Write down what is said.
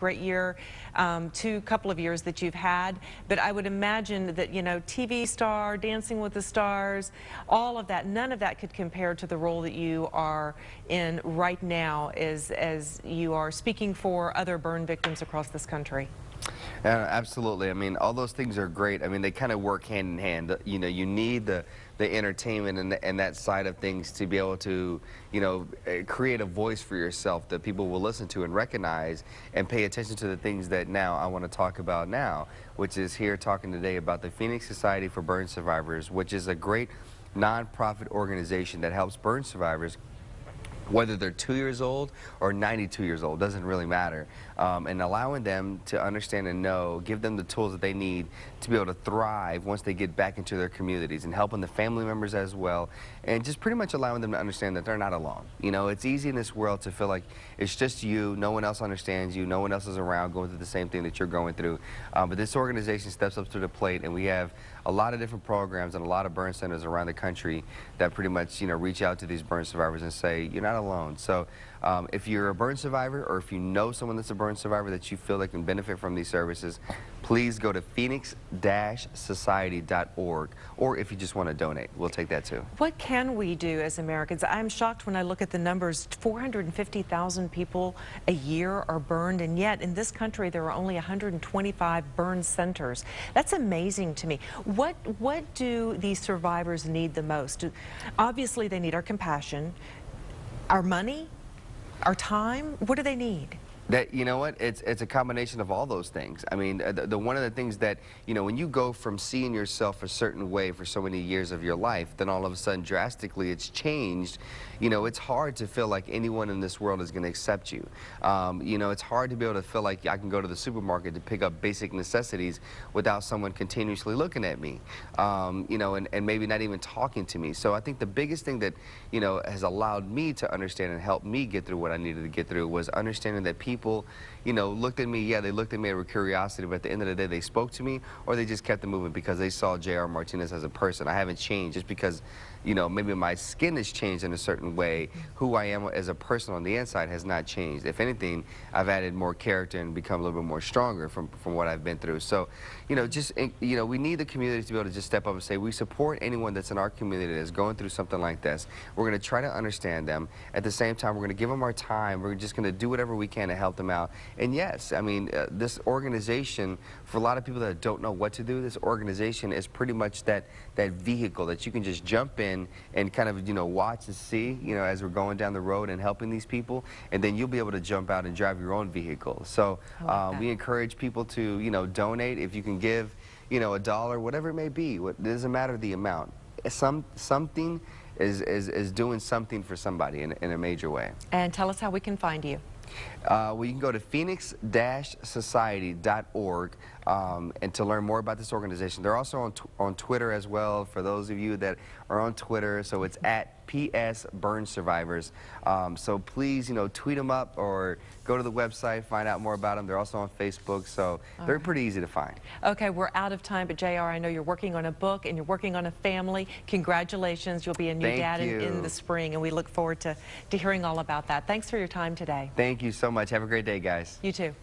great year, couple of years that you've had. But I would imagine that, TV star, Dancing with the Stars, all of that, none of that could compare to the role that you are in right now as you are speaking for other burn victims across this country. Absolutely. I mean, all those things are great. I mean, they kind of work hand in hand. You need the entertainment and that side of things to be able to, create a voice for yourself that people will listen to and recognize and pay attention to the things that now I want to talk about now, which is here talking today about the Phoenix Society for Burn Survivors, which is a great nonprofit organization that helps burn survivors, whether they're 2 years old or 92 years old, doesn't really matter, and allowing them to understand and know, give them the tools that they need to be able to thrive once they get back into their communities, and helping the family members as well, and just pretty much allowing them to understand that they're not alone. It's easy in this world to feel like it's just you, no one else understands you, no one else is around going through the same thing that you're going through, but this organization steps up to the plate, and we have a lot of different programs and a lot of burn centers around the country that pretty much, reach out to these burn survivors and say, you're not alone. So if you're a burn survivor, or if you know someone that's a burn survivor that you feel that can benefit from these services, please go to phoenix-society.org, or if you just want to donate, we'll take that too. What can we do as Americans? I'm shocked when I look at the numbers. 450,000 people a year are burned, and yet in this country there are only 125 burn centers. That's amazing to me. What do these survivors need the most? Obviously they need our compassion, our money, our time. What do they need? You know what, it's a combination of all those things. I mean, one of the things that, when you go from seeing yourself a certain way for so many years of your life, then all of a sudden drastically it's changed. It's hard to feel like anyone in this world is going to accept you. It's hard to be able to feel like I can go to the supermarket to pick up basic necessities without someone continuously looking at me, and maybe not even talking to me. So I think the biggest thing that, has allowed me to understand and help me get through what I needed to get through was understanding that people, looked at me, yeah, they looked at me with curiosity, but at the end of the day, they spoke to me, or they just kept it moving because they saw J.R. Martinez as a person. I haven't changed just because, maybe my skin has changed in a certain way. Who I am as a person on the inside has not changed. If anything, I've added more character and become a little bit more stronger from what I've been through. So, we need the community to be able to just step up and say, we support anyone that's in our community that's going through something like this. We're going to try to understand them. At the same time, we're going to give them our time. We're just going to do whatever we can to help them out. And yes, I mean, this organization, for a lot of people that don't know what to do, this organization is pretty much that vehicle that you can just jump in and kind of, watch and see, as we're going down the road and helping these people, and then you'll be able to jump out and drive your own vehicle. So we encourage people to, donate. If you can give, $1, whatever it may be, it doesn't matter the amount. Something is doing something for somebody in a major way. And tell us how we can find you. Well, you can go to phoenix-society.org and to learn more about this organization. They're also on Twitter as well, for those of you that are on Twitter. So it's at PS Burn Survivors. So please, tweet them up or go to the website, find out more about them. They're also on Facebook, so they're pretty easy to find. Okay, we're out of time, but JR, I know you're working on a book and you're working on a family. Congratulations. You'll be a new dad in the spring, and we look forward to hearing all about that. Thanks for your time today. Thank you so much. Have a great day, guys. You too.